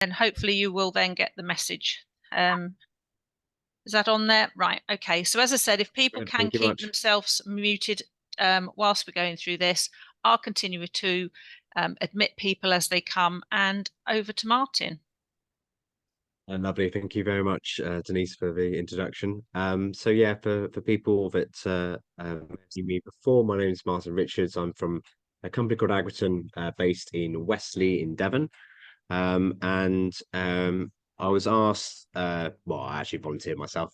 and hopefully you will then get the message. Is that on there? Right. Okay. So as I said, if people Brilliant. can Thank you keep much. themselves muted whilst we're going through this, I'll continue to admit people as they come. And over to Martyn. Lovely. Thank you very much, Denise, for the introduction. So yeah, for people that seen me before, my name is Martyn Richards. I'm from a company called Agriton, based in Wesley in Devon. And I was asked, well, I actually volunteered myself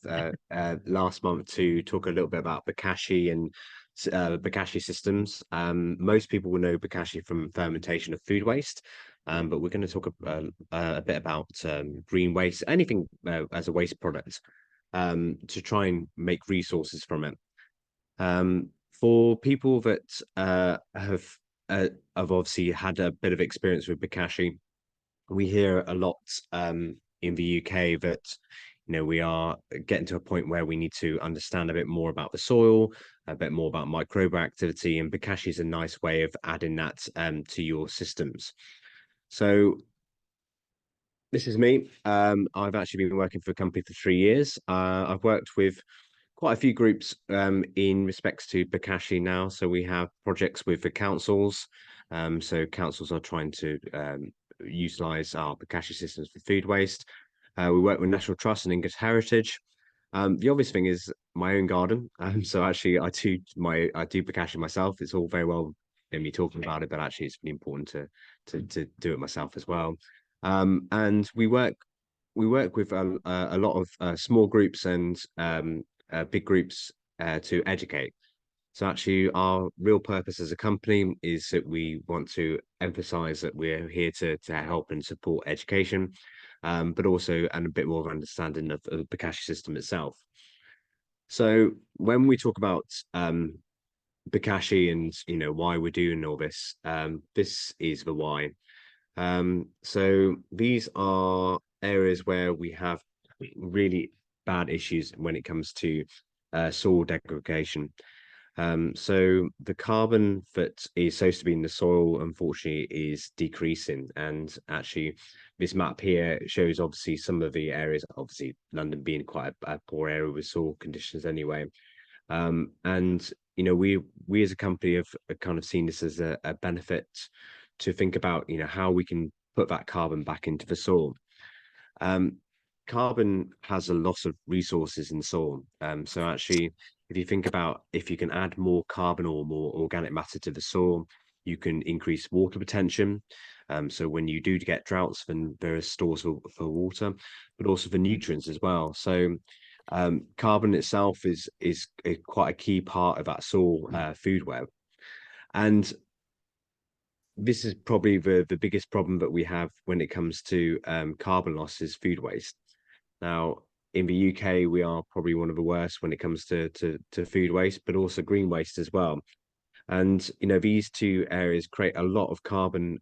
last month to talk a little bit about Bokashi and Bokashi systems. Most people will know Bokashi from fermentation of food waste, but we're going to talk a bit about green waste, anything as a waste product, to try and make resources from it. For people that have obviously had a bit of experience with Bokashi, we hear a lot in the UK that we are getting to a point where we need to understand a bit more about the soil, a bit more about microbial activity, and Bokashi is a nice way of adding that to your systems. So this is me. I've actually been working for a company for 3 years. I've worked with quite a few groups in respects to Bokashi now. So we have projects with the councils. So councils are trying to utilize our Bokashi systems for food waste. We work with National Trust and English Heritage. The obvious thing is my own garden. So actually, I do Bokashi myself. It's all very well in me talking about it, but actually, it's really important to do it myself as well. And we work with a lot of small groups and big groups to educate. So actually, our real purpose as a company is that we want to emphasize that we're here to help and support education, but also and a bit more of understanding of the Bokashi system itself. So when we talk about Bokashi and why we're doing all this, this is the why. So these are areas where we have really bad issues when it comes to soil degradation. So the carbon that is supposed to be in the soil, unfortunately, is decreasing. And actually, this map here shows obviously some of the areas, obviously London being quite a poor area with soil conditions anyway. And we as a company have kind of seen this as a benefit to think about, how we can put that carbon back into the soil. Um, Carbon has a lot of resources in the soil. So actually, if you think about if you can add more carbon or more organic matter to the soil, you can increase water retention. So when you do get droughts, then there are stores for water, but also for nutrients as well. So carbon itself is quite a key part of that soil food web. And this is probably the biggest problem that we have when it comes to carbon loss is food waste. Now, in the UK, we are probably one of the worst when it comes to food waste, but also green waste as well. And these two areas create a lot of carbon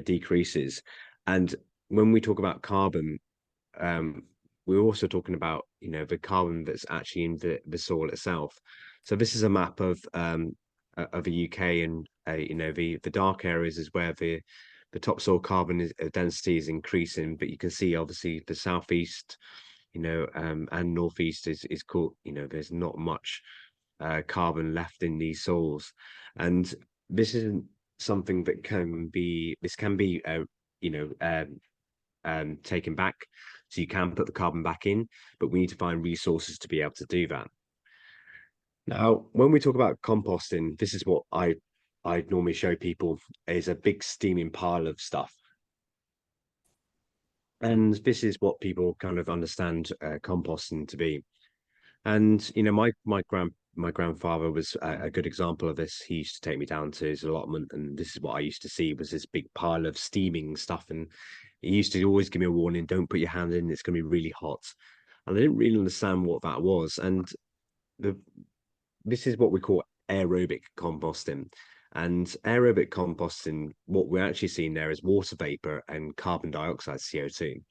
decreases. And when we talk about carbon, we're also talking about the carbon that's actually in the soil itself. So this is a map of the UK, and the dark areas is where the topsoil carbon density is increasing, but you can see obviously the southeast, and northeast is called, there's not much carbon left in these soils, and this isn't something that can be you know taken back. So you can put the carbon back in, but we need to find resources to be able to do that. Now, when we talk about composting, this is what I normally show people is a big steaming pile of stuff. And this is what people kind of understand composting to be. And my grandfather was a good example of this. He used to take me down to his allotment, and this is what I used to see was this big pile of steaming stuff. And he used to always give me a warning: don't put your hand in; it's going to be really hot. And I didn't really understand what that was. And the this is what we call aerobic composting. And aerobic composting, what we're actually seeing there is water vapor and carbon dioxide, CO2.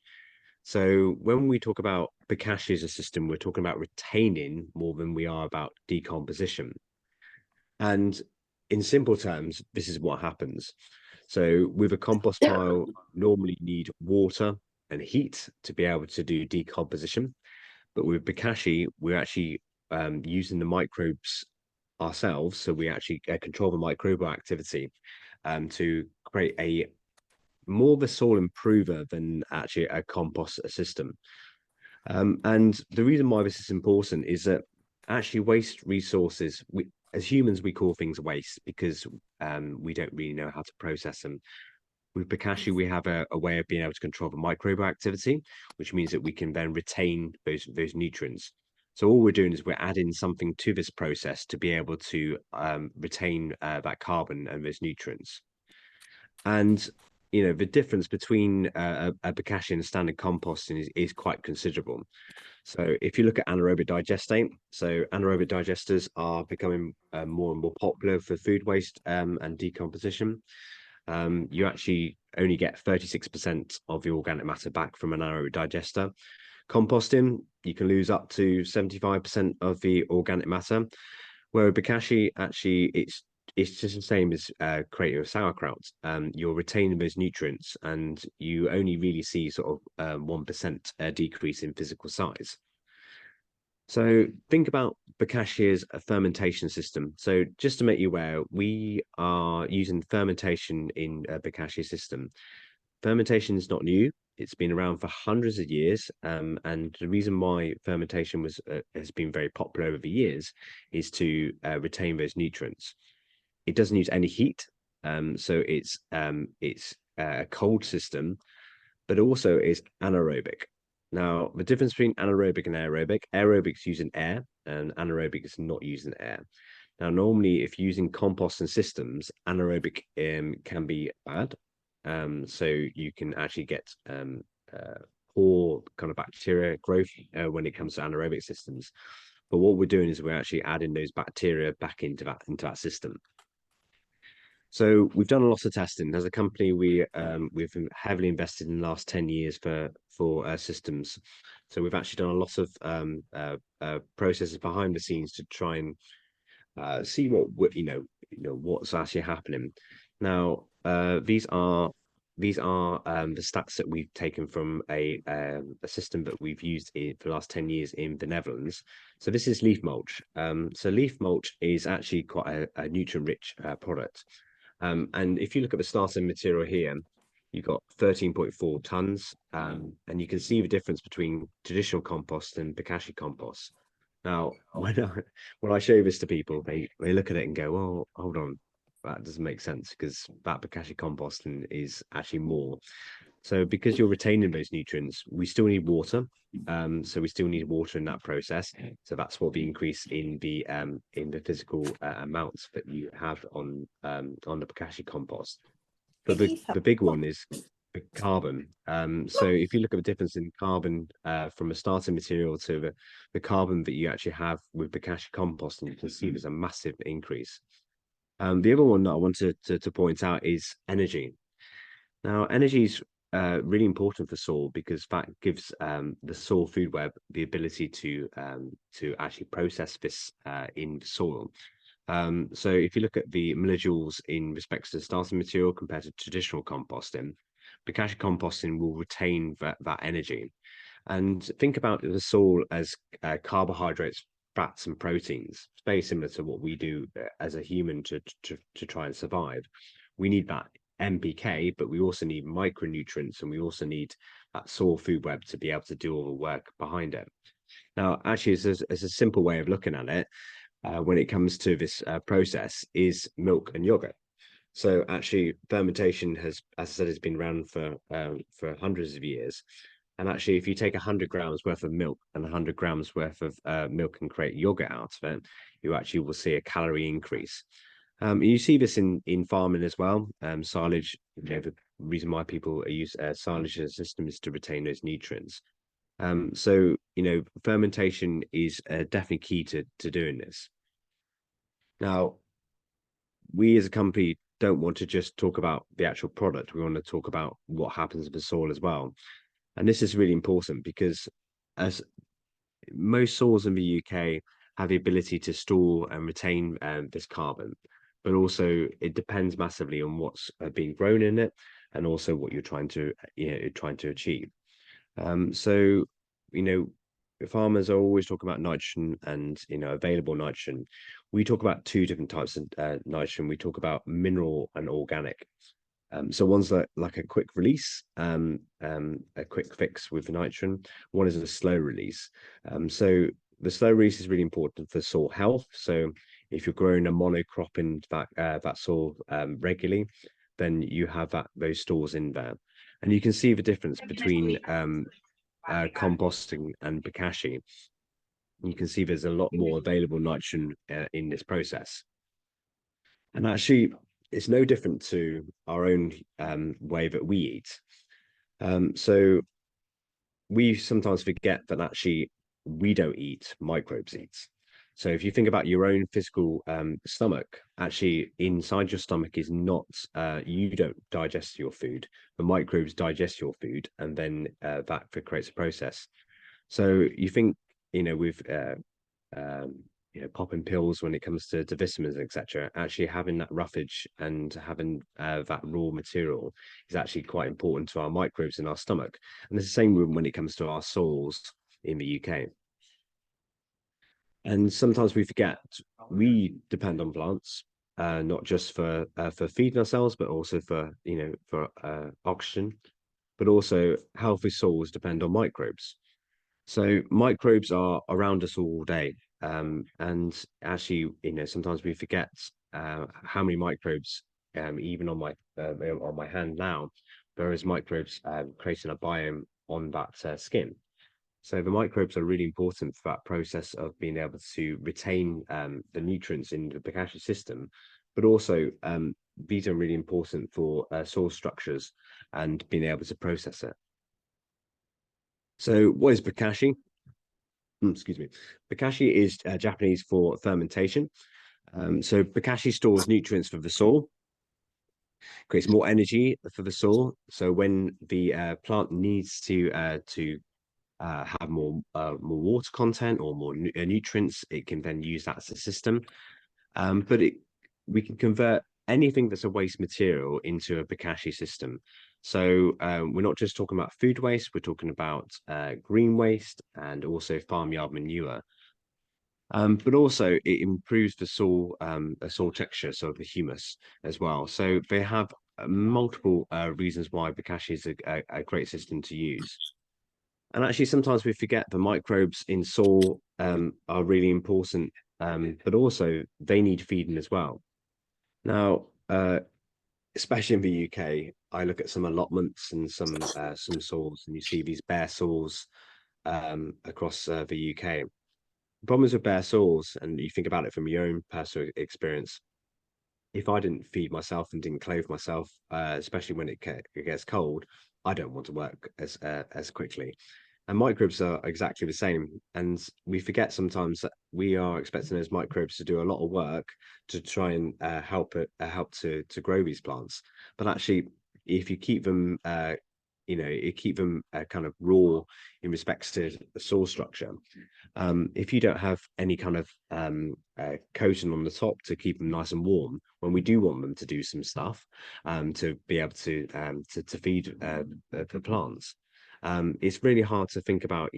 So when we talk about Bokashi as a system, we're talking about retaining more than we are about decomposition. And in simple terms, this is what happens. So with a compost pile, normally you need water and heat to be able to do decomposition. But with Bokashi, we're actually using the microbes ourselves. So we actually control the microbial activity to create a more of a soil improver than actually a compost system. And the reason why this is important is that actually waste resources, as humans, we call things waste because we don't really know how to process them. With Bokashi, we have a way of being able to control the microbial activity, which means that we can then retain those nutrients. So all we're doing is we're adding something to this process to be able to retain that carbon and those nutrients. And the difference between a Bokashi and standard composting is quite considerable. So if you look at anaerobic digestate, so anaerobic digesters are becoming more and more popular for food waste and decomposition. You actually only get 36% of the organic matter back from an anaerobic digester. Composting, you can lose up to 75% of the organic matter. Where with Bokashi, actually, it's just the same as creating a sauerkraut. You're retaining those nutrients, and you only really see sort of 1% decrease in physical size. So think about Bokashi as a fermentation system. So just to make you aware, we are using fermentation in a Bokashi system. Fermentation is not new. It's been around for hundreds of years. And the reason why fermentation has been very popular over the years is to retain those nutrients. It doesn't use any heat. So it's a cold system, but also is anaerobic. Now, the difference between anaerobic and aerobic is using air, and anaerobic is not using air. Now, normally, if using composting systems, anaerobic can be bad. So you can actually get poor kind of bacteria growth when it comes to anaerobic systems. But what we're doing is we're actually adding those bacteria back into that system. So we've done a lot of testing as a company. We've heavily invested in the last 10 years for systems. So we've actually done a lot of processes behind the scenes to try and see what what's actually happening. Now these are the stats that we've taken from a system that we've used for the last 10 years in the Netherlands. So this is leaf mulch. So leaf mulch is actually quite a nutrient rich product. And if you look at the starting material here, you've got 13.4 tons, and you can see the difference between traditional compost and Bokashi compost. Now, when I show this to people, they look at it and go, "Oh, hold on, that doesn't make sense because that Bokashi composting is actually more." So because you're retaining those nutrients, we still need water. So we still need water in that process. So that's what the increase in the physical amounts that you have on the Bokashi compost. But the big one is the carbon. So if you look at the difference in carbon from a starting material to the carbon that you actually have with Bokashi compost, and you can see there's a massive increase. The other one that I wanted to point out is energy. Now, energy is really important for soil because that gives the soil food web the ability to actually process this in the soil. So if you look at the millijoules in respect to the starting material compared to traditional composting, Bokashi composting will retain that energy. And think about the soil as carbohydrates, fats, and proteins. It's very similar to what we do as a human to try and survive. We need that NPK, but we also need micronutrients and we also need that soil food web to be able to do all the work behind it. Now, actually, it's a simple way of looking at it when it comes to this process is milk and yogurt. So actually, fermentation has, as I said, has been around for hundreds of years. And actually, if you take 100 grams worth of milk and 100 grams worth of milk and create yogurt out of it, you actually will see a calorie increase. You see this in farming as well. Silage, the reason why people use silage as a system is to retain those nutrients. So fermentation is definitely key to doing this. Now, we as a company don't want to just talk about the actual product. We want to talk about what happens with the soil as well. And this is really important because as most soils in the UK have the ability to store and retain this carbon. but also it depends massively on what's being grown in it, and also what you're trying to achieve. So, you know, farmers are always talking about nitrogen and, available nitrogen. We talk about two different types of nitrogen. We talk about mineral and organic. So one's like a quick release, a quick fix with nitrogen. One is a slow release. So the slow release is really important for soil health. So if you're growing a monocrop in that soil regularly, then you have those stores in there, and you can see the difference between composting and Bokashi. You can see there's a lot more available nitrogen in this process. And actually, it's no different to our own way that we eat. So we sometimes forget that actually we don't eat, microbes eat. So if you think about your own physical stomach, actually inside your stomach is not, you don't digest your food. The microbes digest your food, and then that creates a process. So you think, with um, popping pills when it comes to vitamins, etc. Actually, having that roughage and having that raw material is actually quite important to our microbes in our stomach. And it's the same when it comes to our soils in the UK. And sometimes we forget we depend on plants, not just for feeding ourselves, but also for oxygen. But also, healthy soils depend on microbes. So microbes are around us all day. And actually, sometimes we forget how many microbes, even on my hand now, there is microbes creating a biome on that skin. So the microbes are really important for that process of being able to retain the nutrients in the Bokashi system, but also these are really important for soil structures and being able to process it. So what is Bokashi? Excuse me. Bokashi is Japanese for fermentation. So Bokashi stores nutrients for the soil, creates more energy for the soil. So when the plant needs to have more water content or more nutrients, it can then use that as a system. But we can convert anything that's a waste material into a Bokashi system. So we're not just talking about food waste, we're talking about green waste and also farmyard manure. But also it improves the soil texture, so the humus as well. So they have multiple reasons why Bokashi is a great system to use. And actually, sometimes we forget the microbes in soil are really important, but also they need feeding as well. Now, especially in the UK, I look at some allotments and some soils, and you see these bare soils across the UK. The problem is with bare soils, and you think about it from your own personal experience. If I didn't feed myself and didn't clothe myself, especially when it gets cold, I don't want to work as quickly. And microbes are exactly the same. And we forget sometimes that we are expecting those microbes to do a lot of work to try and help to grow these plants. But actually, if you keep them, you keep them kind of raw in respects to the soil structure. If you don't have any kind of coating on the top to keep them nice and warm, when we do want them to do some stuff, to be able to feed the plants, it's really hard to think about,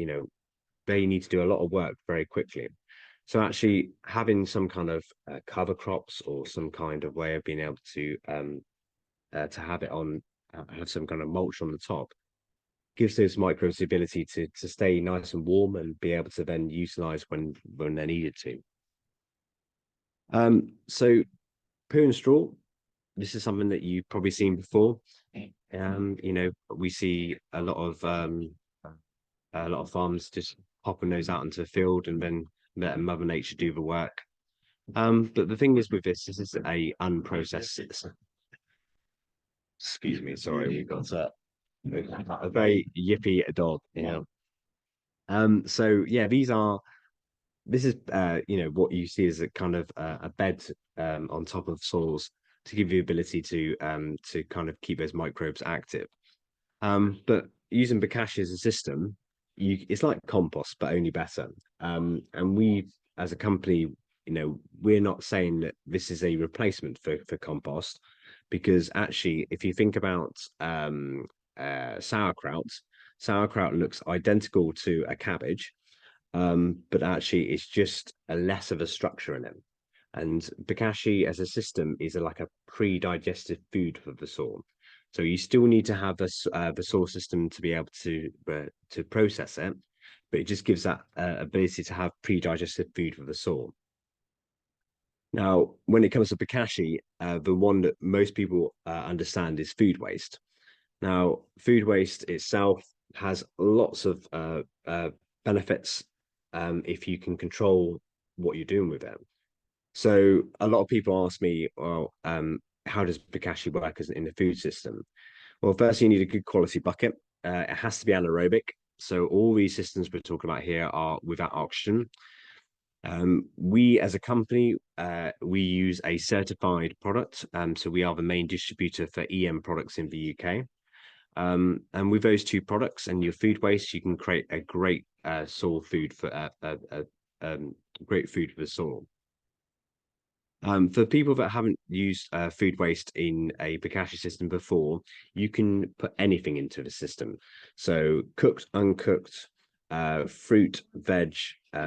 they need to do a lot of work very quickly. So actually having some kind of cover crops or some kind of way of being able to have it on, have some kind of mulch on the top, gives those microbes the ability to stay nice and warm and be able to then utilize when they're needed to. So poo and straw, this is something that you've probably seen before. We see a lot of farms just popping those out into the field and then letting Mother Nature do the work. But the thing is with this is a unprocessed. Excuse me, sorry, we've got a very yippy dog. Yeah. So yeah, this is what you see as a kind of a bed on top of soils to give you the ability to kind of keep those microbes active. But using Bokashi as a system, it's like compost, but only better. And we, as a company, we're not saying that this is a replacement for compost, because actually, if you think about sauerkraut, sauerkraut looks identical to a cabbage, but actually it's just a less of a structure in it. And Bokashi as a system is like a pre-digested food for the soil. So you still need to have the soil system to be able to process it, but it just gives that ability to have pre-digested food for the soil. Now, when it comes to Bokashi, the one that most people understand is food waste. Now, food waste itself has lots of benefits if you can control what you're doing with it. So a lot of people ask me, well, how does Bokashi work as in the food system? Well, first you need a good quality bucket. It has to be anaerobic. So all these systems we're talking about here are without oxygen. We as a company, we use a certified product. So we are the main distributor for EM products in the UK. And with those two products and your food waste, you can create a great soil food for great food for the soil. For people that haven't used food waste in a Bokashi system before, you can put anything into the system. So cooked, uncooked, fruit, veg,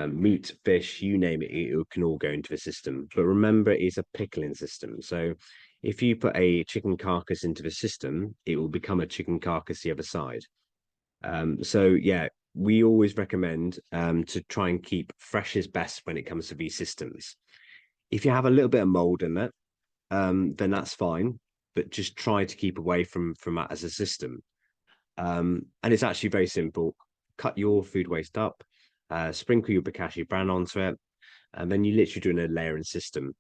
meat, fish, you name it, it can all go into the system. But remember, it's a pickling system. So if you put a chicken carcass into the system, it will become a chicken carcass the other side. So yeah, we always recommend to try and keep fresh is best when it comes to these systems. If you have a little bit of mold in it, then that's fine, but just try to keep away from that as a system. And it's actually very simple. Cut your food waste up, sprinkle your Bokashi bran onto it, and then you literally do a layering system.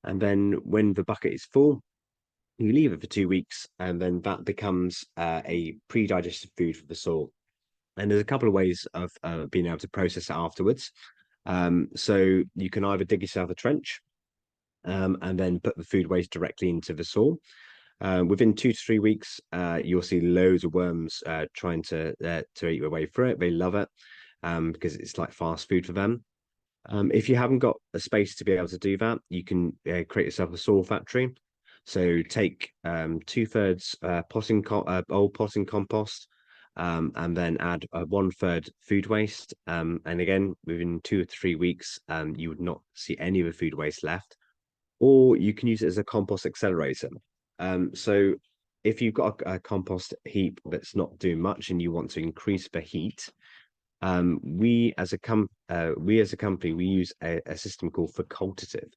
And then when the bucket is full, you leave it for 2 weeks, and then that becomes a pre-digested food for the soil. And there's a couple of ways of being able to process it afterwards. So you can either dig yourself a trench and then put the food waste directly into the soil. Within 2 to 3 weeks, you'll see loads of worms trying to eat their way through it. They love it because it's like fast food for them. If you haven't got a space to be able to do that, you can create yourself a soil factory. So take 2/3 old potting compost, and then add 1/3 food waste. And again, within 2 or 3 weeks, you would not see any of the food waste left. Or you can use it as a compost accelerator. So if you've got a compost heap that's not doing much and you want to increase the heat, we as a company we use a system called facultative.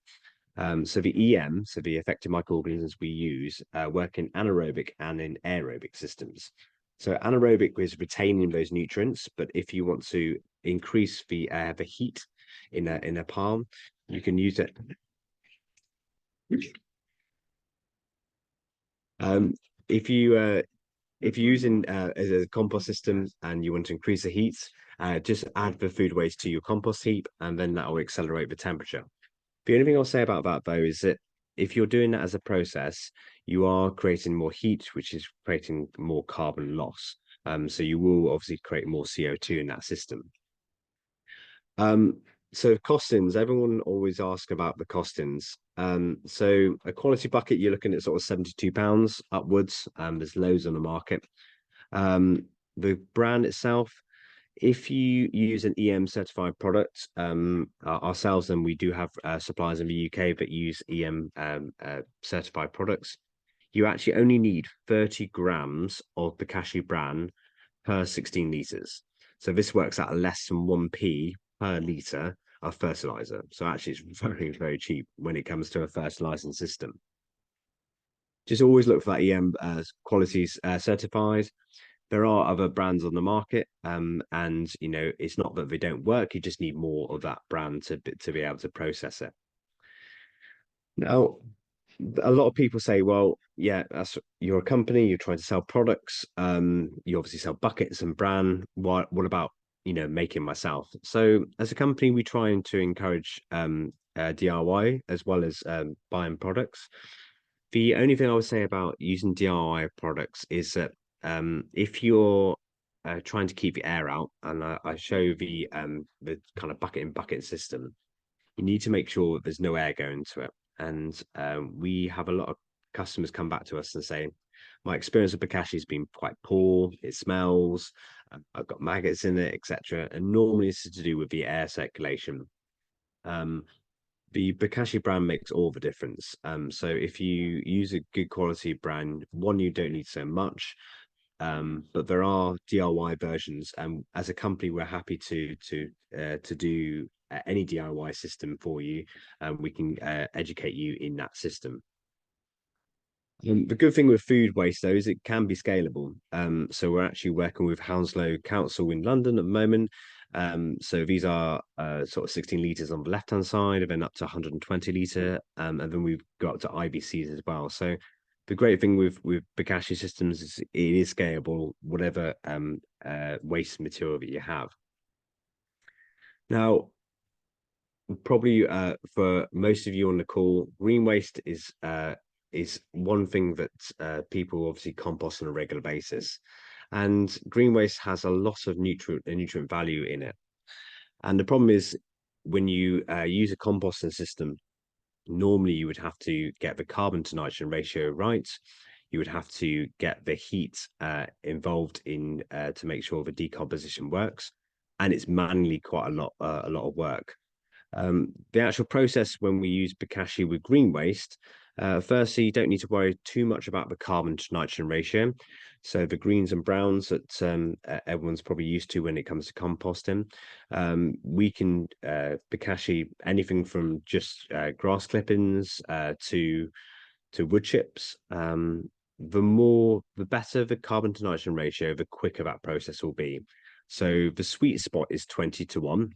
So the EM, so the effective microorganisms we use, work in anaerobic and in aerobic systems. So anaerobic is retaining those nutrients, but if you want to increase the heat in a palm, you can use it. Um, if you if you're using as a compost system and you want to increase the heat, just add the food waste to your compost heap, and then that will accelerate the temperature. The only thing I'll say about that though is that if you're doing that as a process, you are creating more heat, which is creating more carbon loss. So you will obviously create more CO2 in that system. So costings, everyone always asks about the costings. So a quality bucket, you're looking at sort of £72 upwards. There's loads on the market. The brand itself, if you use an EM certified product, ourselves, then we do have suppliers in the UK that use EM certified products. You actually only need 30 grams of Bokashi bran per 16 liters. So this works out less than 1p per liter of fertilizer. So actually, it's very, very cheap when it comes to a fertilizing system. Just always look for that EM qualities certified. There are other brands on the market, and it's not that they don't work. You just need more of that brand to be able to process it. Now, a lot of people say, well, yeah, you're a company, you're trying to sell products, you obviously sell buckets and bran. What about making myself? So as a company, we try to encourage DIY as well as buying products. The only thing I would say about using DIY products is that if you're trying to keep the air out, and I show the kind of bucket in bucket system. you need to make sure that there's no air going to it. And we have a lot of customers come back to us and say, my experience with Bokashi has been quite poor. It smells. I've got maggots in it, etc. And normally this is to do with the air circulation. Um, the Bokashi brand makes all the difference. So if you use a good quality brand, one, you don't need so much. But there are DIY versions, and as a company, we're happy to do any DIY system for you, and we can educate you in that system. The good thing with food waste, though, is it can be scalable. So we're actually working with Hounslow Council in London at the moment. So these are sort of 16 litres on the left-hand side, and then up to 120 litre, and then we've got up to IBCs as well. So the great thing with Bokashi systems is it is scalable, whatever waste material that you have. Now, probably for most of you on the call, green waste is one thing that people obviously compost on a regular basis, and green waste has a lot of nutrient value in it. And the problem is when you use a composting system, normally you would have to get the carbon to nitrogen ratio right. You would have to get the heat involved in to make sure the decomposition works, and it's manually quite a lot of work. The actual process when we use Bokashi with green waste, firstly, you don't need to worry too much about the carbon to nitrogen ratio. So the greens and browns that everyone's probably used to when it comes to composting, we can Bokashi anything from just grass clippings to wood chips. The better the carbon to nitrogen ratio, the quicker that process will be. So the sweet spot is 20 to 1.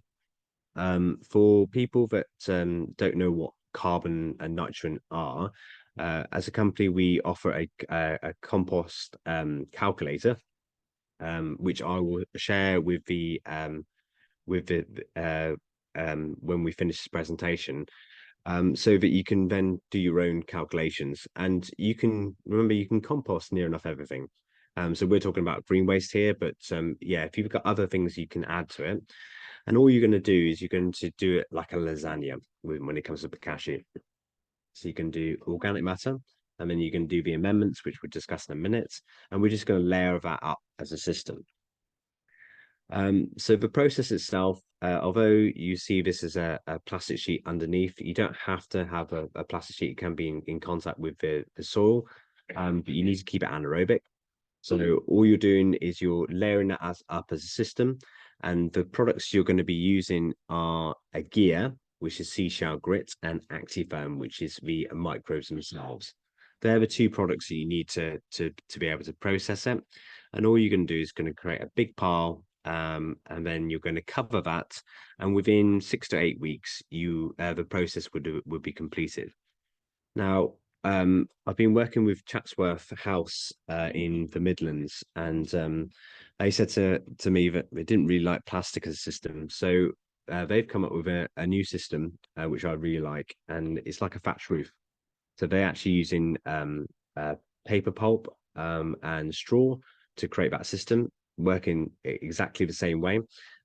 For people that don't know what carbon and nitrogen are, as a company, we offer a compost calculator, which I will share with the when we finish this presentation, so that you can then do your own calculations. And you can remember you can compost near enough everything. So we're talking about green waste here, but yeah, if you've got other things you can add to it. And all you're going to do is you're going to do it like a lasagna when it comes to Bokashi. So you can do organic matter, and then you can do the amendments, which we'll discuss in a minute. And we're just going to layer that up as a system. So the process itself, although you see this as a plastic sheet underneath, you don't have to have a plastic sheet. It can be in contact with the soil, but you need to keep it anaerobic. So all you're doing is you're layering that up as a system, and the products you're going to be using are a gear, which is seashell grit, and Actifoam, which is the microbes themselves. They're the two products that you need to be able to process it. And all you're going to do is going to create a big pile, and then you're going to cover that. And within 6 to 8 weeks, the process would be completed. Now, I've been working with Chatsworth House in the Midlands, and they said to me that they didn't really like plastic as a system. So they've come up with a new system, which I really like, and it's like a thatch roof. So they're actually using paper pulp and straw to create that system, working exactly the same way.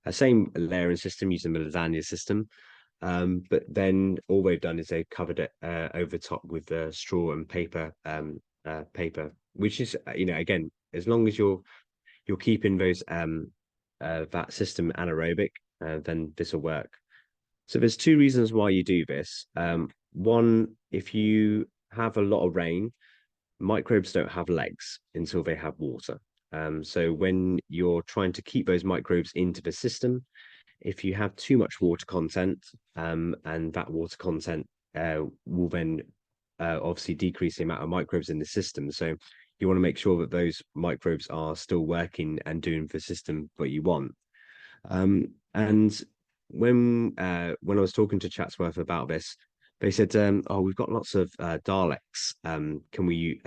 Same layering system using the lasagna system. But then all they've done is they've covered it over the top with straw and paper, which is again, as long as you're keeping those that system anaerobic, then this will work. So there's two reasons why you do this. One, if you have a lot of rain, microbes don't have legs until they have water. So when you're trying to keep those microbes into the system, if you have too much water content, and that water content will then obviously decrease the amount of microbes in the system. So you want to make sure that those microbes are still working and doing the system what you want. And when I was talking to Chatsworth about this, they said, "Oh, we've got lots of Daleks. Can we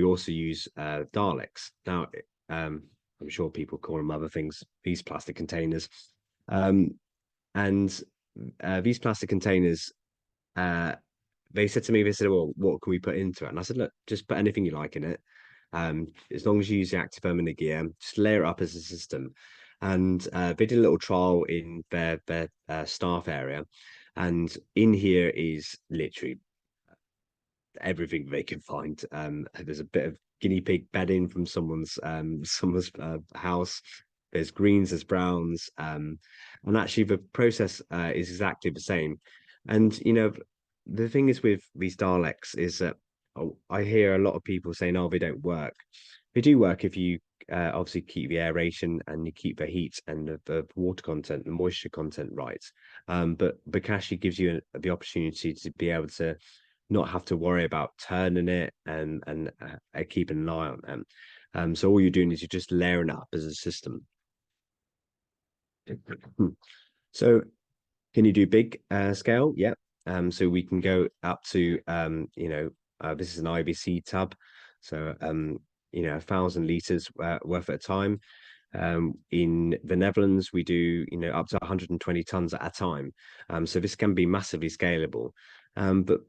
also use Daleks?" Now, I'm sure people call them other things. These plastic containers, and these plastic containers, they said to me, they said, "Well, what can we put into it?" And I said, "Look, just put anything you like in it. As long as you use the Actifoam and the gear, just layer it up as a system." And they did a little trial in their staff area, And in here is literally everything they can find. There's a bit of guinea pig bedding from someone's house. There's greens, there's browns, and actually the process is exactly the same. And the thing is with these Daleks is that I hear a lot of people saying, "Oh, they don't work." They do work if you obviously keep the aeration and you keep the heat and the water content, the moisture content right. But Bokashi gives you the opportunity to be able to not have to worry about turning it and keeping an eye on them. So all you're doing is you're just layering it up as a system. So can you do big scale? Yeah. So we can go up to this is an IBC tub, so 1,000 liters worth at a time. In the Netherlands, we do up to 120 tons at a time. So this can be massively scalable. But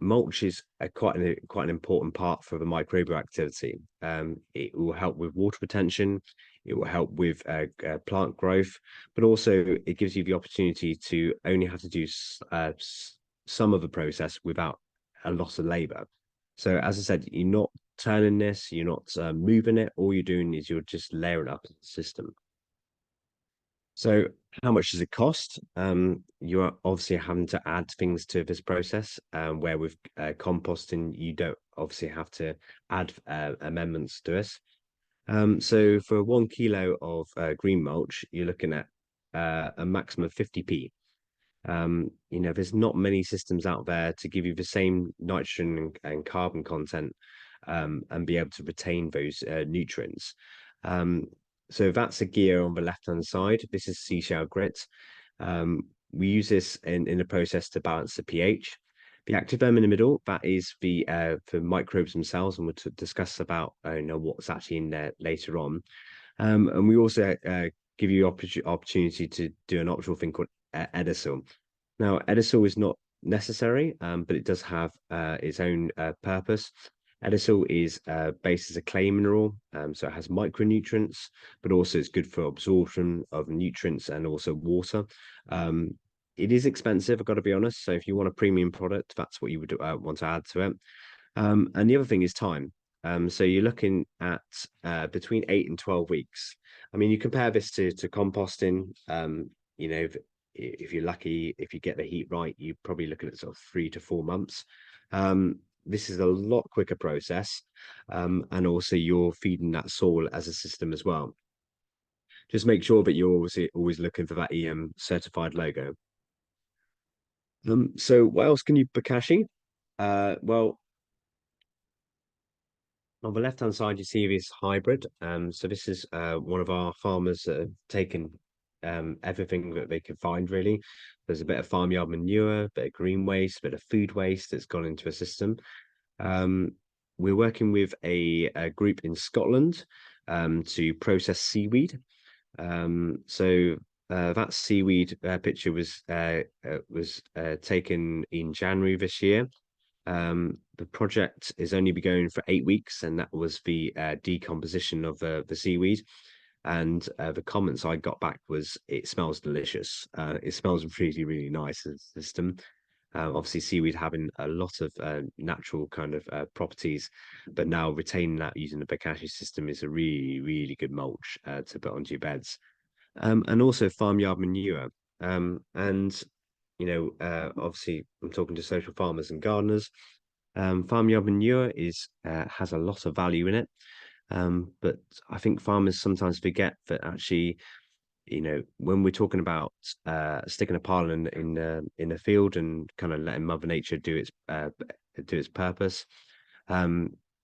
mulch is quite an important part for the microbial activity. It will help with water retention. It will help with plant growth, but also it gives you the opportunity to only have to do some of the process without a loss of labor. So as I said, you're not turning this, you're not moving it. All you're doing is you're just layering up the system. So how much does it cost? You're obviously having to add things to this process, where with composting, you don't obviously have to add amendments to this. So for 1 kilo of green mulch, you're looking at a maximum of 50p. There's not many systems out there to give you the same nitrogen and carbon content and be able to retain those nutrients. So that's a gear on the left-hand side. This is seashell grit. We use this in the process to balance the pH. The active in the middle, that is the for microbes themselves, and we'll discuss about what's actually in there later on. And we also give you opportunity to do an optional thing called Edison. Now, Edison is not necessary, but it does have its own purpose. Edison is based as a clay mineral, so it has micronutrients, but also it's good for absorption of nutrients and also water. It is expensive, I've got to be honest. So if you want a premium product, that's what you would want to add to it. And the other thing is time. So you're looking at between 8 and 12 weeks. I mean, you compare this to composting. If you're lucky, if you get the heat right, you're probably looking at sort of 3 to 4 months. This is a lot quicker process, and also you're feeding that soil as a system as well. Just make sure that you're obviously always looking for that EM certified logo. So what else can you Bokashi? Well, on the left-hand side, you see this hybrid. So this is one of our farmers that have taken everything that they could find, really. There's a bit of farmyard manure, a bit of green waste, a bit of food waste that's gone into a system. We're working with a group in Scotland to process seaweed. So that seaweed picture was taken in January this year. The project is only be going for 8 weeks, and that was the decomposition of the seaweed. And the comments I got back was it smells delicious. It smells really, really nice as a system. Obviously, seaweed having a lot of natural kind of properties, but now retaining that using the Bokashi system is a really, really good mulch to put onto your beds. And also farmyard manure. And obviously, I'm talking to social farmers and gardeners. Farmyard manure has a lot of value in it, but I think farmers sometimes forget that actually, when we're talking about sticking a pile in the field and kind of letting Mother Nature do its purpose,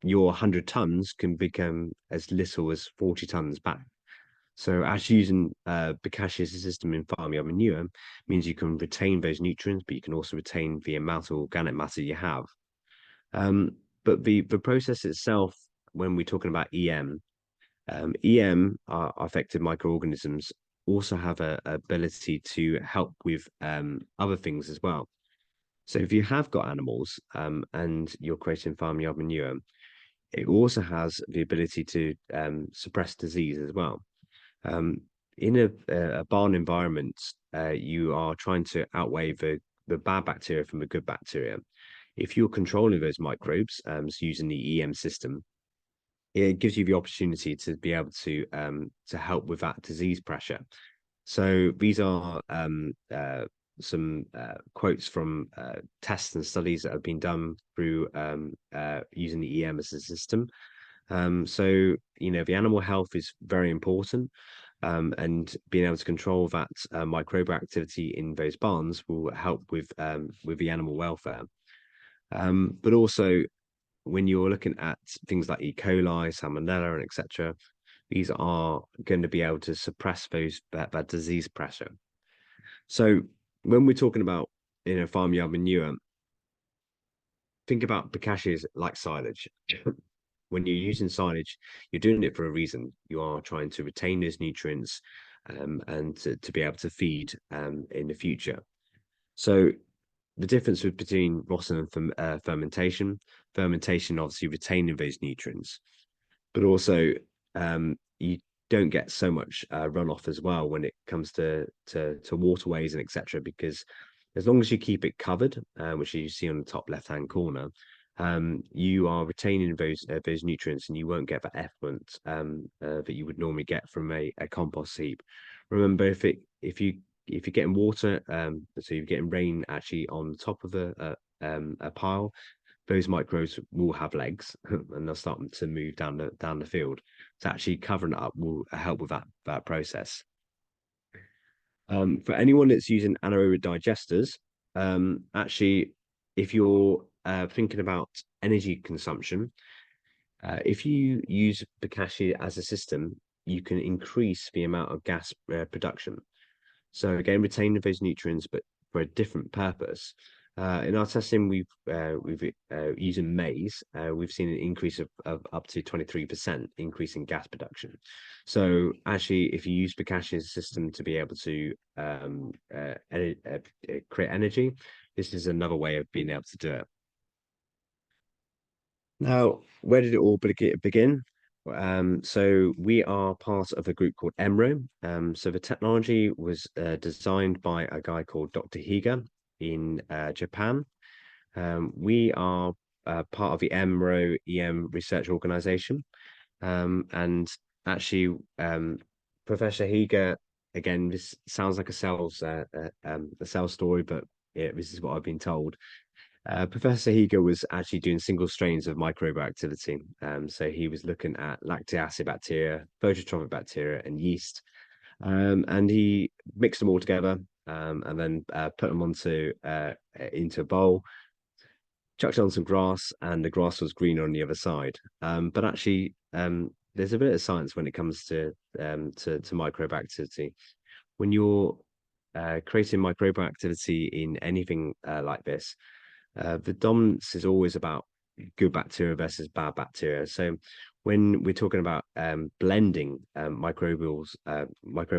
your 100 tons can become as little as 40 tons back. So actually using Bokashi as a system in farmyard manure means you can retain those nutrients, but you can also retain the amount of organic matter you have. But the process itself, when we're talking about EM are affected microorganisms, also have a ability to help with other things as well. So if you have got animals and you're creating farmyard manure, it also has the ability to suppress disease as well. in a barn environment, you are trying to outweigh the bad bacteria from the good bacteria. If you're controlling those microbes, so using the EM system, it gives you the opportunity to be able to help with that disease pressure. So these are some quotes from tests and studies that have been done through using the EM as a system. So, the animal health is very important, and being able to control that microbial activity in those barns will help with the animal welfare. But also, when you're looking at things like E. coli, salmonella, and etc., these are going to be able to suppress that disease pressure. So when we're talking about farmyard manure, think about Bokashi as like silage. When you're using silage, you're doing it for a reason. You are trying to retain those nutrients, and to be able to feed in the future. So the difference between rosin and fermentation obviously retaining those nutrients, but also you don't get so much runoff as well when it comes to waterways and etc. Because as long as you keep it covered, which you see on the top left hand corner, you are retaining those nutrients, and you won't get that effluent that you would normally get from a compost heap. Remember, if you're getting water, so you're getting rain actually on top of a pile, those microbes will have legs and they'll start to move down the field. So actually covering it up will help with that process. For anyone that's using anaerobic digesters, actually, if you're thinking about energy consumption, if you use Bokashi as a system, you can increase the amount of gas production. So again, retaining those nutrients, but for a different purpose. In our testing, we've using maize, we've seen an increase of up to 23% increase in gas production. So actually, if you use Bokashi's system to be able to create energy, this is another way of being able to do it. Now, where did it all begin? So we are part of a group called EMRO. So the technology was designed by a guy called Dr. Higa in Japan. We are part of the EMRO EM research organization. And actually, Professor Higa, again, this sounds like a sales story, but yeah, this is what I've been told. Professor Higa was actually doing single strains of microbial activity. So he was looking at lactic acid bacteria, phototrophic bacteria, and yeast. And he mixed them all together, and then put them into a bowl, chucked on some grass, and the grass was green on the other side. But actually, there's a bit of science when it comes to microbial activity. When you're creating microbial activity in anything like this, the dominance is always about good bacteria versus bad bacteria. So when we're talking about blending microbial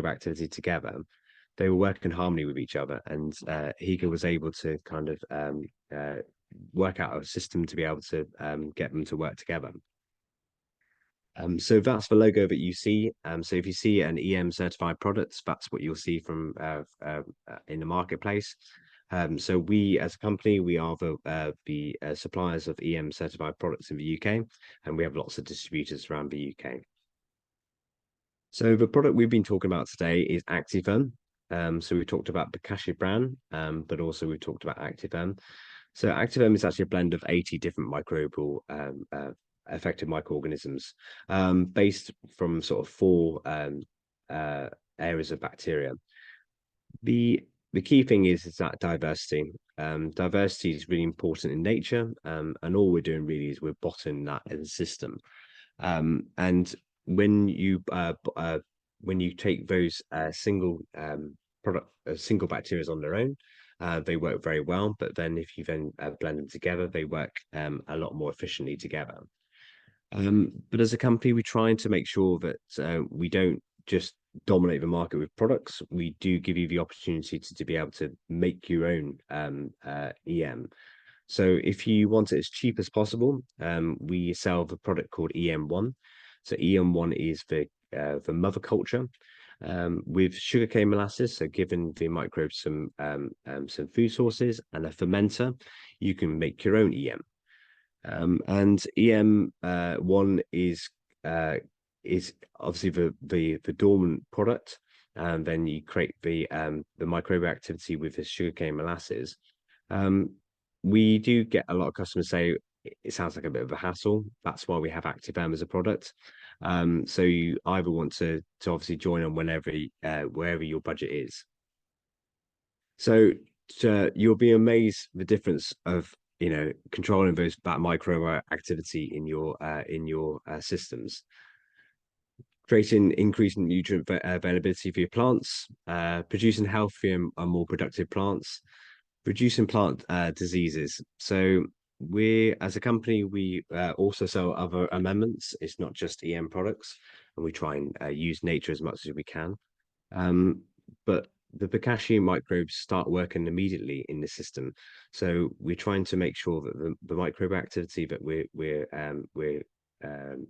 activity together, they will work in harmony with each other. And Higa was able to kind of work out a system to be able to get them to work together. So that's the logo that you see. So if you see an EM certified product, that's what you'll see from in the marketplace. So we, as a company, we are the suppliers of EM certified products in the UK, and we have lots of distributors around the UK. So the product we've been talking about today is Activerm. So we talked about Bokashi brand, but also we've talked about Activerm. So Activerm is actually a blend of 80 different microbial effective microorganisms, based from sort of 4 areas of bacteria. The key thing is that diversity. Diversity is really important in nature, and all we're doing really is we're bottoming that in the system. And when you take those single bacteria on their own, they work very well. But then if you then blend them together, they work a lot more efficiently together. But as a company, we're trying to make sure that we don't just dominate the market with products. We do give you the opportunity to be able to make your own EM. So if you want it as cheap as possible, we sell the product called EM1. So EM1 is the mother culture. With sugarcane molasses, so giving the microbes some food sources and a fermenter, you can make your own EM. And EM one is obviously the dormant product, and then you create the microbial activity with the sugarcane molasses. We do get a lot of customers say it sounds like a bit of a hassle. That's why we have Active as a product. So you either want to obviously join on wherever your budget is. So you'll be amazed the difference of controlling that micro activity in your systems, creating increasing nutrient availability for your plants, producing healthier and more productive plants, reducing plant diseases. So we, as a company, we also sell other amendments. It's not just EM products, and we try and use nature as much as we can. But the Bokashi microbes start working immediately in the system, so we're trying to make sure that the microbe activity that we're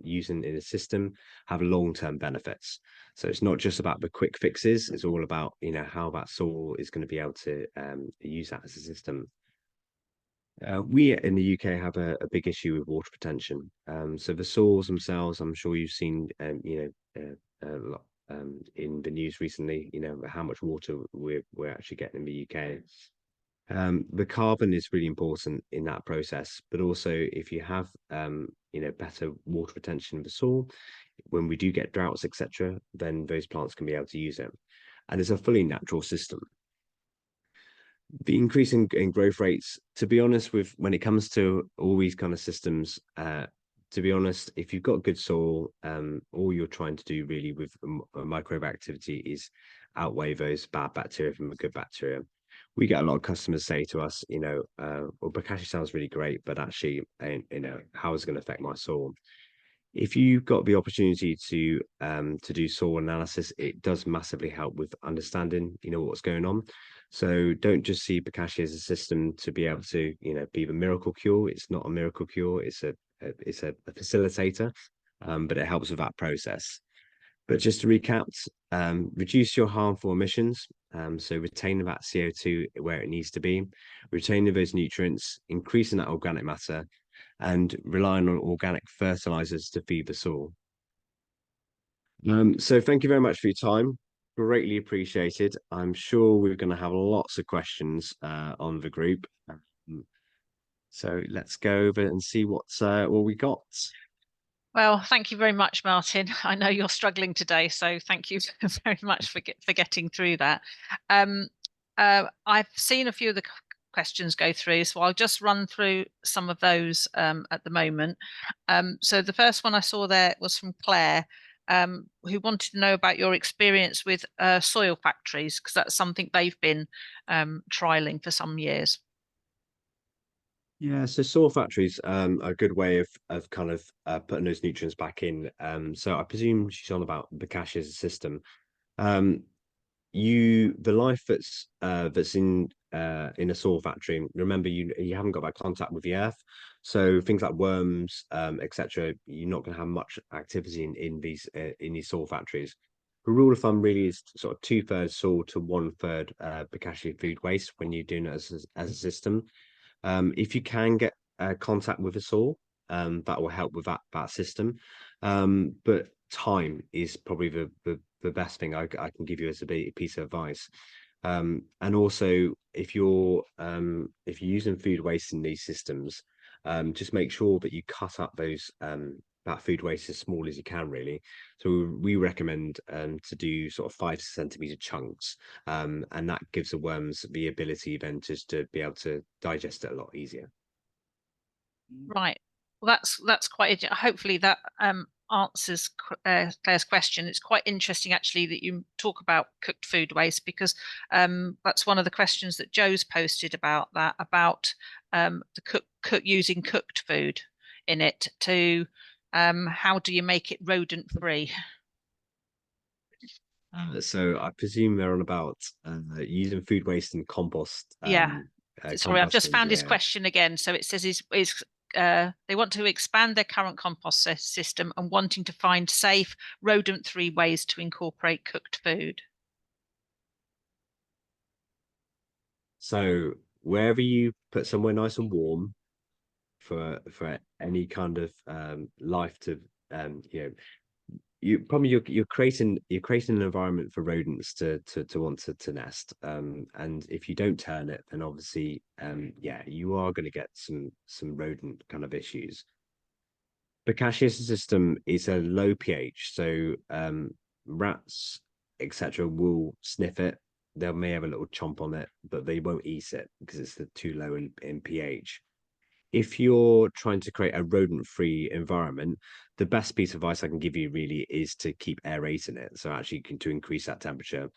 using in the system have long-term benefits. So it's not just about the quick fixes; it's all about how that soil is going to be able to use that as a system. We in the UK have a big issue with water retention. So the soils themselves, I'm sure you've seen, a lot in the news recently. How much water we're actually getting in the UK. The carbon is really important in that process, but also if you have better water retention of the soil, when we do get droughts, etc., then those plants can be able to use it, and it's a fully natural system. The increase in growth rates, to be honest, with when it comes to all these kind of systems, to be honest, if you've got good soil, all you're trying to do really with a microbe activity is outweigh those bad bacteria from the good bacteria. We get a lot of customers say to us, well, Bokashi sounds really great, but actually, how is it going to affect my soil? If you've got the opportunity to do soil analysis, it does massively help with understanding, what's going on. So don't just see Bokashi as a system to be able to, be the miracle cure. It's not a miracle cure. It's a facilitator, but it helps with that process. But just to recap, reduce your harmful emissions. So retaining that CO2 where it needs to be, retaining those nutrients, increasing that organic matter, and relying on organic fertilizers to feed the soil. So thank you very much for your time. Greatly appreciated. I'm sure we're going to have lots of questions on the group. So let's go over and see what we got. Well, thank you very much, Martyn. I know you're struggling today, so thank you very much for getting through that. I've seen a few of the questions go through, so I'll just run through some of those at the moment. So the first one I saw there was from Claire, who wanted to know about your experience with soil factories, because that's something they've been trialing for some years. Yeah, so soil factories are a good way of kind of putting those nutrients back in. So I presume she's on about Bokashi as a system. The life that's in a soil factory. Remember, you haven't got that contact with the earth, so things like worms, etc. You're not going to have much activity in these soil factories. The rule of thumb really is sort of 2/3 soil to 1/3 Bokashi food waste when you're doing it as a system. If you can get contact with the soil, that will help with that system. But time is probably the best thing I can give you as a piece of advice. And also, if you're using food waste in these systems, just make sure that you cut up that food waste as small as you can, really. So we recommend to do sort of 5 centimeter chunks, and that gives the worms the ability then just to be able to digest it a lot easier. Right. Well, that's quite. Hopefully that answers Claire's question. It's quite interesting actually that you talk about cooked food waste, because that's one of the questions that Joe's posted about the using cooked food in it to how do you make it rodent free? So I presume they're on about using food waste and compost. Yeah. Sorry, I've just Composting, found his yeah. question again. So it says is they want to expand their current compost system and wanting to find safe, rodent-free ways to incorporate cooked food. So wherever you put somewhere nice and warm for any kind of life to you know, you're creating an environment for rodents to want to nest, and if you don't turn it, then obviously yeah, you are going to get some rodent kind of issues. Bokashi system is a low pH, so rats etc will sniff it. They may have a little chomp on it, but they won't eat it because it's too low in pH. If you're trying to create a rodent-free environment, the best piece of advice I can give you really is to keep aerating it. So actually, to increase that temperature.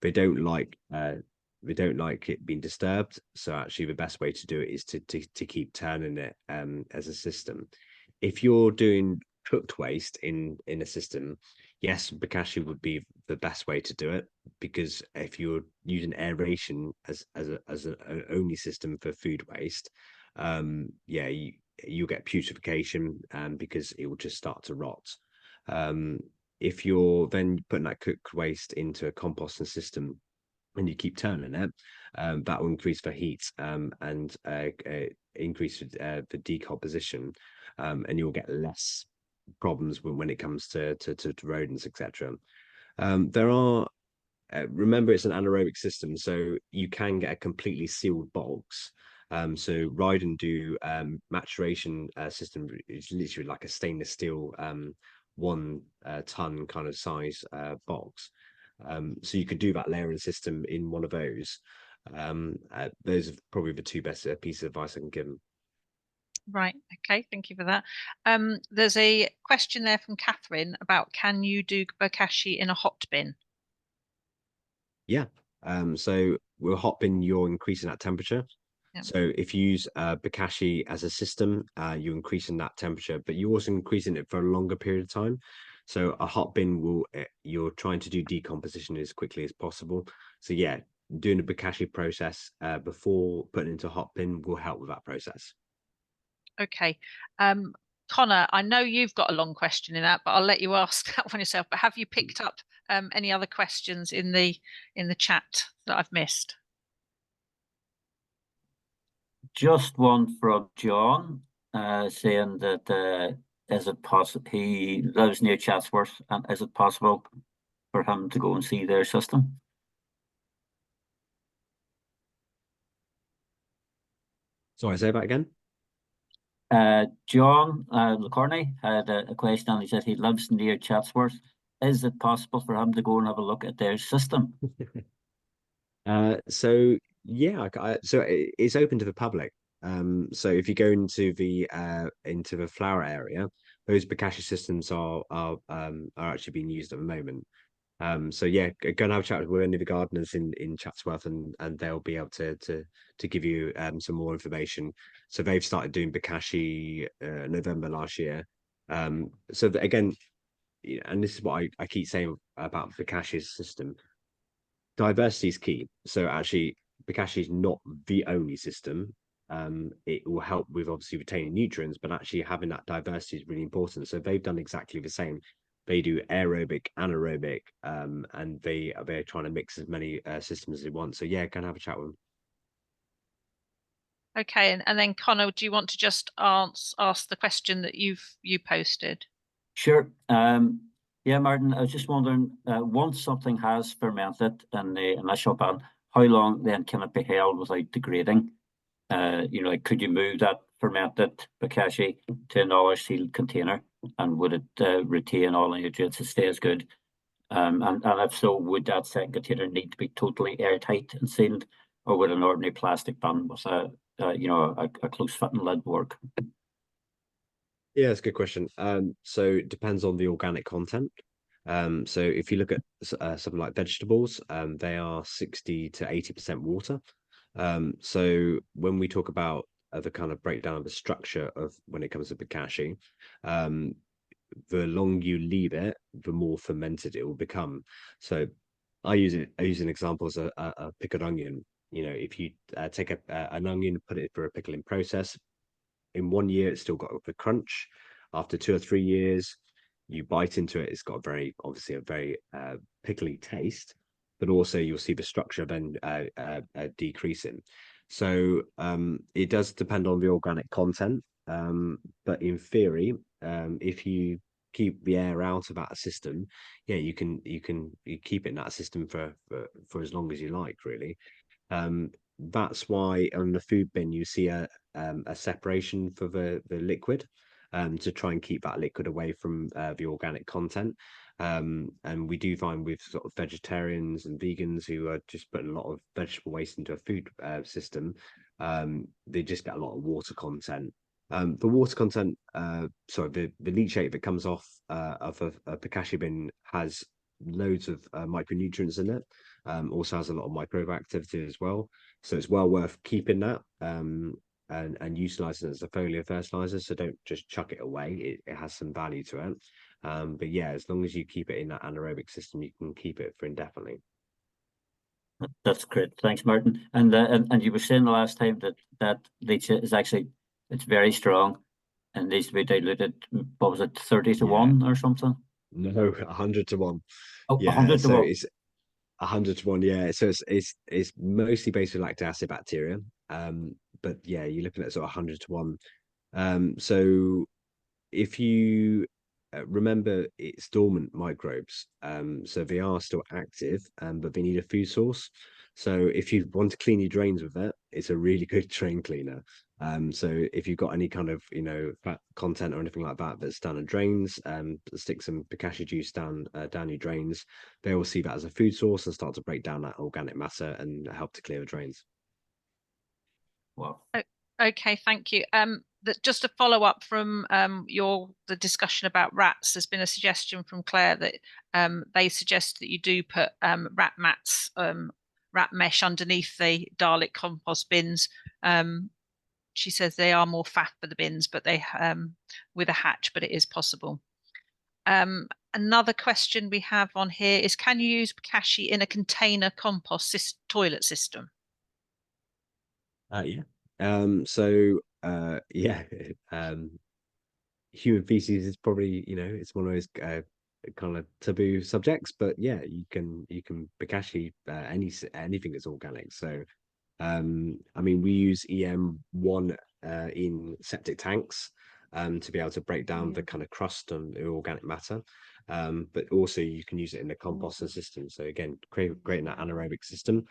They don't like it being disturbed. So actually, the best way to do it is to keep turning it as a system. If you're doing cooked waste in a system, yes, Bokashi would be the best way to do it, because if you're using aeration as an only system for food waste, yeah, you'll get putrefaction, because it will just start to rot. If you're then putting that cooked waste into a composting system and you keep turning it, that will increase the heat, and increase the decomposition, and you'll get less problems when it comes to rodents, etc. There are remember, it's an anaerobic system, so you can get a completely sealed box. So Ride and Do maturation system is literally like a stainless steel 1 ton kind of size box. So you could do that layering system in one of those. Those are probably the two best pieces of advice I can give them. Right. Okay. Thank you for that. There's a question there from Catherine about, can you do bokashi in a hot bin? Yeah. So we'll hop in, you're increasing that temperature. Yeah. So if you use Bokashi as a system, you're increasing that temperature, but you're also increasing it for a longer period of time. So a hot bin will, you're trying to do decomposition as quickly as possible. So yeah, doing a Bokashi process before putting into a hot bin will help with that process. Okay. Connor, I know you've got a long question in that, but I'll let you ask that one yourself. But have you picked up any other questions in the chat that I've missed? Just one from John, saying that is it possible, he lives near Chatsworth, and is it possible for him to go and see their system? Sorry, say that again. John LaCorney had a question, and he said he lives near Chatsworth. Is it possible for him to go and have a look at their system? So yeah, so it's open to the public. So if you go into the flower area, those Bokashi systems are actually being used at the moment. So yeah, go and have a chat with any of the gardeners in Chatsworth, and they'll be able to give you some more information. So they've started doing Bokashi November last year. So again, and this is what I keep saying about Bokashi's system. Diversity is key. So actually, Bokashi is not the only system. It will help with obviously retaining nutrients, but actually having that diversity is really important. So they've done exactly the same. They do aerobic, anaerobic, and they're trying to mix as many systems as they want. So yeah, go and have a chat with them. Okay, and then Connor, do you want to just ask the question that you posted? Sure. Yeah, Martin, I was just wondering, once something has fermented in the initial ban, how long then can it be held without degrading? Like, could you move that fermented Bokashi to another sealed container, and would it retain all the nutrients and stay as good? And if so, would that second container need to be totally airtight and sealed, or would an ordinary plastic bin with a close fitting lid work? Yeah, that's a good question. So it depends on the organic content. So if you look at something like vegetables, they are 60 to 80% water. So when we talk about the kind of breakdown of the structure of when it comes to Bokashi, the longer you leave it, the more fermented it will become. So I use an example as a pickled onion. If you take an onion, put it through a pickling process, in 1 year it's still got the crunch. After 2 or 3 years, you bite into it, it's got obviously a very pickly taste, but also you'll see the structure then decreasing. So it does depend on the organic content, but in theory, if you keep the air out of that system, yeah, you keep it in that system for as long as you like, really. That's why on the food bin you see a separation for the liquid, to try and keep that liquid away from the organic content. And we do find with sort of vegetarians and vegans who are just putting a lot of vegetable waste into a food system, they just get a lot of water content. The water content, sorry, the leachate that comes off of a Bokashi bin has loads of micronutrients in it. Also has a lot of microbial activity as well, so it's well worth keeping that and utilizing it as a foliar fertilizer. So don't just chuck it away; it has some value to it. But yeah, as long as you keep it in that anaerobic system, you can keep it for indefinitely. That's great. Thanks, Martyn. And you were saying the last time that leachate is actually, it's very strong and needs to be diluted. What was it, 30 to 1 or something? No, 100 to 1. Oh, Yeah, 100 to so 1. it's 100 to 1. Yeah, so it's mostly based on lactic acid bacteria. But yeah, you're looking at sort of 100 to 1. So if you remember, it's dormant microbes, so they are still active, but they need a food source. So if you want to clean your drains with it, it's a really good drain cleaner. So if you've got any kind of fat content or anything like that that's down in drains, stick some Bokashi juice down your drains. They will see that as a food source and start to break down that organic matter and help to clear the drains. Wow. Okay, thank you. Just to follow up from the discussion about rats, there's been a suggestion from Claire that they suggest that you do put rat mats, rat mesh underneath the Dalek compost bins. She says they are more faff for the bins, but they with a hatch, but it is possible. Another question we have on here is: can you use Bokashi in a container compost toilet system? Yeah. So yeah, human feces is probably, it's one of those kind of taboo subjects, but yeah, you can Bokashi anything that's organic. So I mean, we use EM1 in septic tanks to be able to break down the kind of crust and the organic matter. But also you can use it in the composting system. So again, creating that anaerobic system.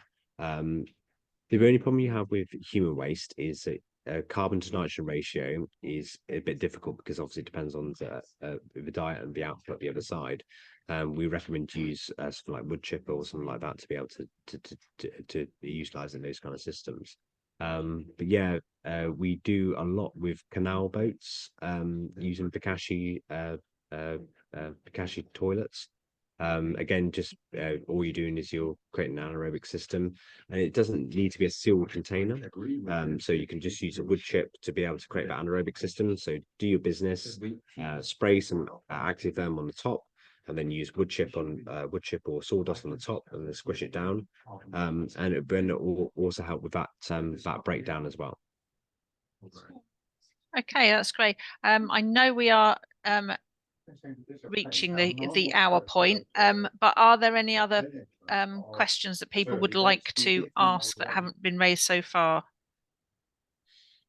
The only problem you have with human waste is that carbon to nitrogen ratio is a bit difficult because obviously it depends on the diet and the output the other side. We recommend to use something like wood chip or something like that to be able to utilize in those kind of systems. But yeah, we do a lot with canal boats using Bokashi toilets. Again, just all you're doing is you're creating an anaerobic system, and it doesn't need to be a sealed container. So you can just use a wood chip to be able to create that anaerobic system. So do your business, spray some Active on the top, and then use wood chip or sawdust on the top, and then squish it down. And then it will also help with that breakdown as well. Okay, that's great. I know we are reaching the hour point, but are there any other questions that people would like to ask that haven't been raised so far?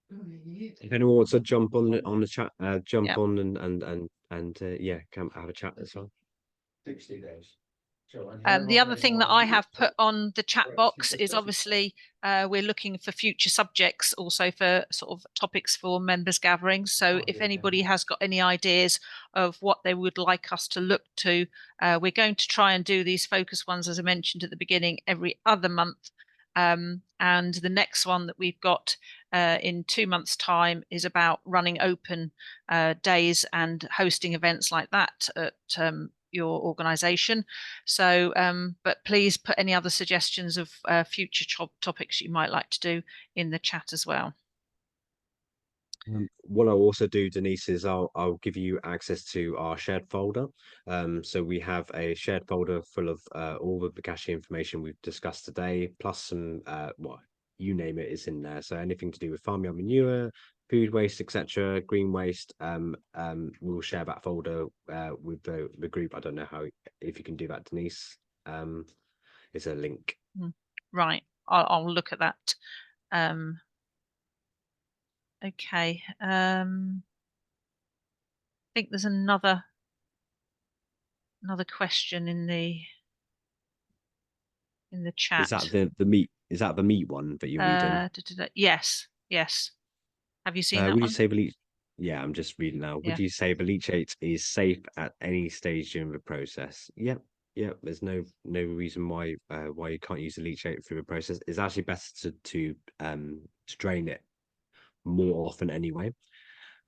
If anyone wants to jump on the chat, on and yeah, come have a chat as well. 60 days. The other thing that I have put on the chat box is obviously we're looking for future subjects, also for sort of topics for members gatherings. So if anybody has got any ideas of what they would like us to look to, we're going to try and do these focus ones, as I mentioned at the beginning, every other month. And the next one that we've got in 2 months' time is about running open days and hosting events like that at your organization. So but please put any other suggestions of future topics you might like to do in the chat as well. What I'll also do, Denise, is I'll give you access to our shared folder. So we have a shared folder full of all the Bokashi information we've discussed today, plus some you name it is in there. So anything to do with farmyard manure, food waste, etc., green waste, we'll share that folder with the group. I don't know how, if you can do that, Denise. It's a link. Right, I'll look at that. Okay. I think there's another question in the chat. Is that the meat? Is that the meat one that you're reading? Yes, yes. Have you seen that Would one? you say the leach? Yeah, I'm just reading now. Yeah. Would you say the leachate is safe at any stage during the process? Yep. Yep. There's no reason why you can't use the leachate through the process. It's actually better to drain it more often anyway.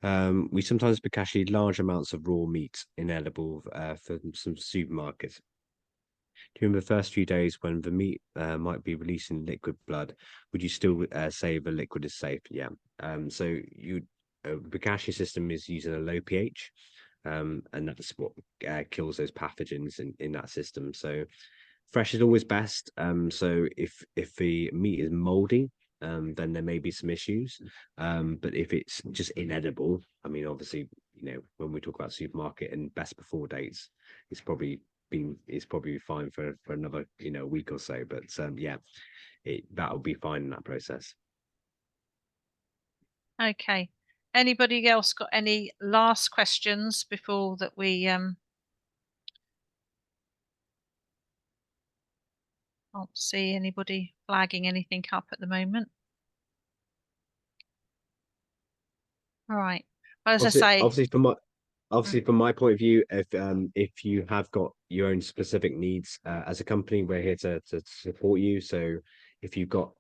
We sometimes bokashi large amounts of raw meat inedible for some supermarkets. During the first few days when the meat might be releasing liquid blood, would you still say the liquid is safe? Yeah. So Bokashi system is using a low pH, and that's what kills those pathogens in that system. So fresh is always best. So if the meat is moldy, then there may be some issues. But if it's just inedible, I mean, obviously, when we talk about supermarket and best before dates, it's probably fine for another week or so. But yeah, that'll be fine in that process. Okay. Anybody else got any last questions before that we can't see anybody flagging anything up at the moment. All right. Well, as I say, obviously from my point of view, if you have got your own specific needs as a company, we're here to support you. So if you've got,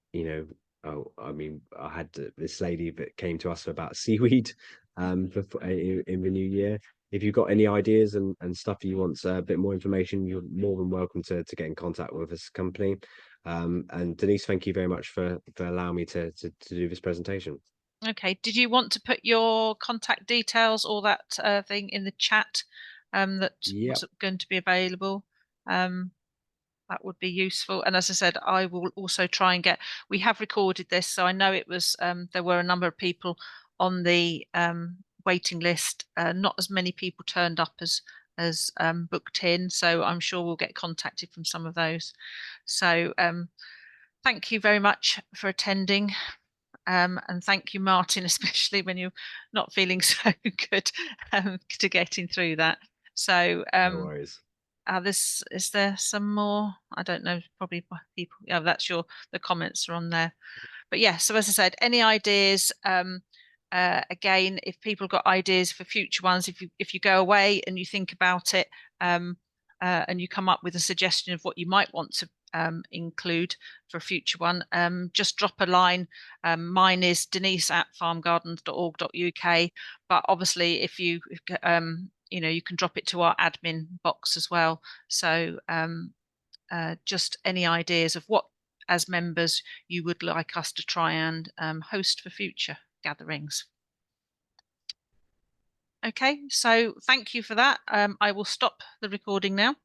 I mean, I had this lady that came to us about seaweed in the new year. If you've got any ideas and stuff you want a bit more information, you're more than welcome to get in contact with this company. And Denise, thank you very much for allowing me to do this presentation. Okay. Did you want to put your contact details or that thing in the chat that was going to be available? That would be useful. And as I said, I will also try and we have recorded this, so I know it was there were a number of people on the waiting list. Not as many people turned up as booked in, so I'm sure we'll get contacted from some of those. So thank you very much for attending. And thank you, Martyn, especially when you're not feeling so good to getting through that. So no worries. is there some more? I don't know, probably people. Yeah, that's the comments are on there. But yeah, so as I said, any ideas? Again, if people got ideas for future ones, if you go away and you think about it, and you come up with a suggestion of what you might want to include for a future one, just drop a line. Mine is denise@farmgardens.org.uk. But obviously, if you you can drop it to our admin box as well. So just any ideas of what, as members, you would like us to try and host for future gatherings. Okay, so thank you for that. I will stop the recording now.